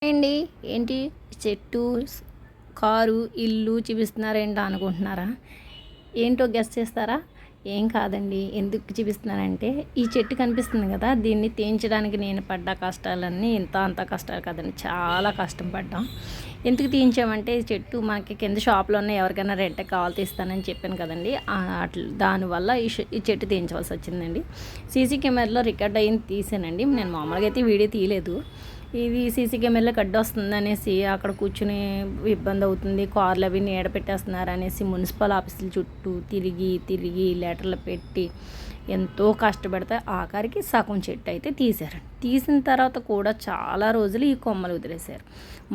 అండి ఏంటి చెట్టు కారు ఇల్లు చూపిస్తున్నారేంటో అనుకుంటున్నారా? ఏంటో గెస్ చేస్తారా? ఏం కాదండి. ఎందుకు చూపిస్తున్నానంటే ఈ చెట్టు కనిపిస్తుంది కదా, దీన్ని తీయించడానికి నేను పడ్డ కష్టాలన్నీ ఇంత అంత కష్టాలు కదండి, చాలా కష్టం పడ్డాం. ఎందుకు తీయించామంటే ఈ చెట్టు మనకి కింద షాప్లోనే ఎవరికైనా రెంట్కి కావాలి తీస్తానని చెప్పాను కదండి, దానివల్ల ఈ చెట్టు తీయించవలసి వచ్చిందండి. సీసీ కెమెరాలో రికార్డ్ అయ్యింది తీసానండి. నేను మామూలుగా అయితే వీడియో తీయలేదు. ఇది సీసీ కెమెరాలో గడ్డ వస్తుంది అనేసి అక్కడ కూర్చుని ఇబ్బంది అవుతుంది, కార్లు అవి నీడ పెట్టేస్తున్నారు అనేసి మున్సిపల్ ఆఫీసుల చుట్టూ తిరిగి లెటర్లు పెట్టి ఎంతో కష్టపడితే ఆఖరికి సగం చెట్టు అయితే తీశారు. తీసిన తర్వాత కూడా చాలా రోజులు ఈ కొమ్మలు వదిలేశారు.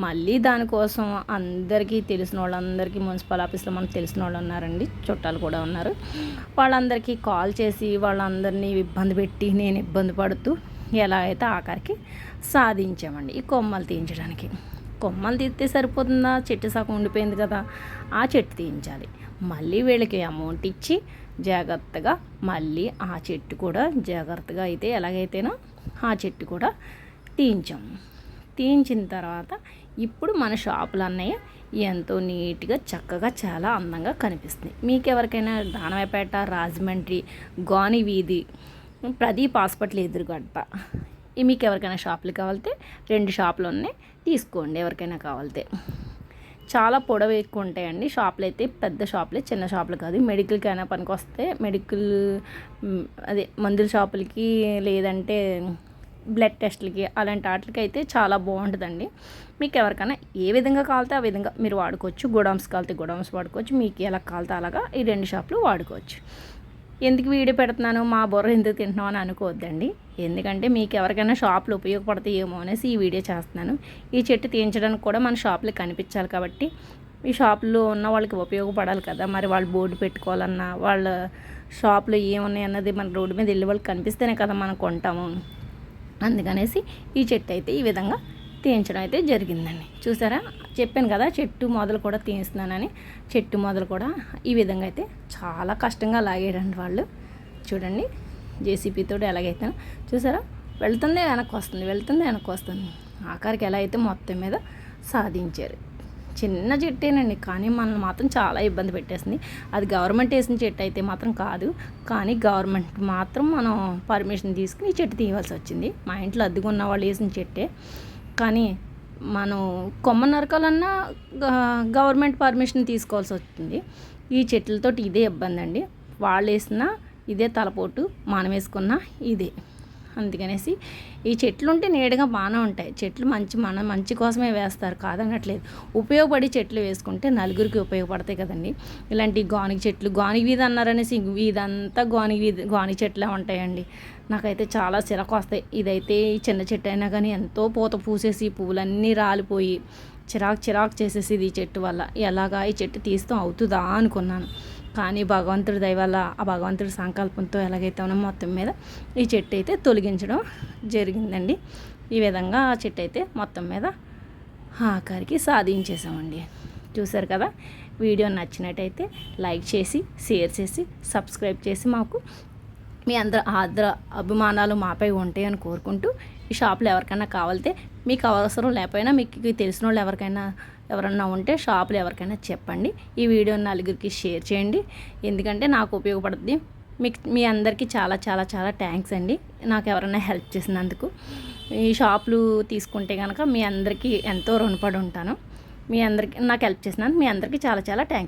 మళ్ళీ దానికోసం అందరికీ తెలిసిన వాళ్ళందరికీ మున్సిపల్ ఆఫీస్లో మనకు తెలిసిన వాళ్ళు ఉన్నారండి, చుట్టాలు కూడా ఉన్నారు. వాళ్ళందరికీ కాల్ చేసి వాళ్ళందరినీ ఇబ్బంది పెట్టి నేను ఇబ్బంది పడుతూ ఎలా అయితే ఆఖరికి సాధించామండి ఈ కొమ్మలు తీయించడానికి. కొమ్మలు తీస్తే సరిపోతుందా? చెట్టు సగం ఉండిపోయింది కదా, ఆ చెట్టు తీయించాలి. మళ్ళీ వీళ్ళకి అమౌంట్ ఇచ్చి జాగ్రత్తగా మళ్ళీ ఆ చెట్టు కూడా జాగ్రత్తగా అయితే ఎలాగైతేనో ఆ చెట్టు కూడా తీయించాము. తీయించిన తర్వాత ఇప్పుడు మన షాపులు అన్నయ్య ఎంతో నీట్గా చక్కగా చాలా అందంగా కనిపిస్తుంది. మీకు ఎవరికైనా దానవపేట, రాజమండ్రి, గోని వీధి, ప్రదీప్ హాస్పిటల్ ఎదురుగడ్డ మీకు ఎవరికైనా షాపులు కావాలితే 2 షాపులు ఉన్నాయి, తీసుకోండి. ఎవరికైనా కావాలితే చాలా పొడవు ఎక్కువ ఉంటాయండి షాపులు అయితే, పెద్ద షాపులే, చిన్న షాపులు కాదు. మెడికల్కి అయినా పనికి వస్తే మెడికల్ అదే మందుల షాపులకి, లేదంటే బ్లడ్ టెస్ట్లకి, అలాంటి వాటికి అయితే చాలా బాగుంటుందండి. మీకు ఎవరికైనా ఏ విధంగా కావాలితే ఆ విధంగా మీరు వాడుకోవచ్చు. గోడౌన్స్ కావాలితే గోడౌన్స్ వాడుకోవచ్చు, మీకు ఎలా కావాలితే అలాగా ఈ 2 షాపులు వాడుకోవచ్చు. ఎందుకు వీడియో పెడుతున్నాను, మా బుర్ర ఎందుకు తింటున్నాం అని అనుకోవద్దండి. ఎందుకంటే మీకు ఎవరికైనా షాపులు ఉపయోగపడతాయేమో అనేసి ఈ వీడియో చేస్తున్నాను. ఈ చెట్టు తీయించడానికి కూడా మన షాపులు కనిపించాలి కాబట్టి, ఈ షాపులో ఉన్న వాళ్ళకి ఉపయోగపడాలి కదా. మరి వాళ్ళు బోర్డు పెట్టుకోవాలన్నా, వాళ్ళ షాపులో ఏమున్నాయి అన్నది మన రోడ్డు మీద వెళ్ళి వాళ్ళకి కనిపిస్తేనే కదా మనం కొంటాము. అందుకనేసి ఈ చెట్టు అయితే ఈ విధంగా తీయించడం అయితే జరిగిందండి. చూసారా, చెప్పాను కదా చెట్టు మొదలు కూడా తీయిస్తున్నానని. చెట్టు మొదలు కూడా ఈ విధంగా అయితే చాలా కష్టంగా లాగేయడండి వాళ్ళు. చూడండి జేసీబీతో ఎలాగైతే చూసారా, వెళ్తుంది వెనక్కి వస్తుంది, వెళ్తుంది వెనక్కి వస్తుంది. ఆఖరికి ఎలా అయితే మొత్తం మీద సాధించారు. చిన్న చెట్టేనండి, కానీ మనల్ని మాత్రం చాలా ఇబ్బంది పెట్టేసింది. అది గవర్నమెంట్ వేసిన చెట్టు అయితే మాత్రం కాదు, కానీ గవర్నమెంట్ మాత్రం మనం పర్మిషన్ తీసుకుని ఈ చెట్టు తీయవలసి వచ్చింది. మా ఇంట్లో అద్దెకున్న వాళ్ళు వేసిన చెట్టే, కానీ మనం కొమ్మ నరకాలన్నా గవర్నమెంట్ పర్మిషన్ తీసుకోవాల్సి వస్తుంది. ఈ చెట్లతోటి ఇదే ఇబ్బంది అండి. వాళ్ళు వేసిన ఇదే తలపోటు, మనం వేసుకున్న ఇదే. అందుకనేసి ఈ చెట్లు ఉంటే నీడగా బాగానే ఉంటాయి. చెట్లు మన మంచి కోసమే వేస్తారు, కాదనట్లేదు. ఉపయోగపడి చెట్లు వేసుకుంటే నలుగురికి ఉపయోగపడతాయి కదండి. ఇలాంటి గానికి చెట్లు, గానికి వీధి అన్నారనేసి వీధంతా గానికి చెట్లే ఉంటాయండి. నాకైతే చాలా చిరాకు వస్తాయి. ఇదైతే చిన్న చెట్టు అయినా కానీ ఎంతో పూత పూసేసి పువ్వులన్నీ రాలిపోయి చిరాకు చేసేసి ఈ చెట్టు వల్ల ఎలాగా ఈ చెట్టు తీస్తాం అవుతుందా అనుకున్నాను. కానీ భగవంతుడి దయ వల్ల, ఆ భగవంతుడి సంకల్పంతో ఎలాగైతే ఉన్నా మొత్తం మీద ఈ చెట్టు అయితే తొలగించడం జరిగిందండి. ఈ విధంగా ఆ చెట్టు అయితే మొత్తం మీద ఆఖరికి సాధించేసామండి. చూసారు కదా, వీడియో నచ్చినట్టయితే లైక్ చేసి, షేర్ చేసి, సబ్స్క్రైబ్ చేసి మాకు మీ అందరూ ఆదర అభిమానాలు మాపై ఉంటాయని కోరుకుంటూ, ఈ షాపులో ఎవరికైనా కావాలితే, మీకు అవసరం లేకపోయినా మీకు తెలిసిన వాళ్ళు ఎవరన్నా ఉంటే షాపులో ఎవరికైనా చెప్పండి. ఈ వీడియో నలుగురికి షేర్ చేయండి, ఎందుకంటే నాకు ఉపయోగపడుతుంది. మీ అందరికీ చాలా చాలా చాలా థ్యాంక్స్ అండి, నాకు ఎవరైనా హెల్ప్ చేసినందుకు. ఈ షాపులు తీసుకుంటే కనుక మీ అందరికీ ఎంతో రుణపడి ఉంటాను. మీ అందరికీ నాకు హెల్ప్ చేసినందుకు మీ అందరికీ చాలా చాలా థ్యాంక్స్.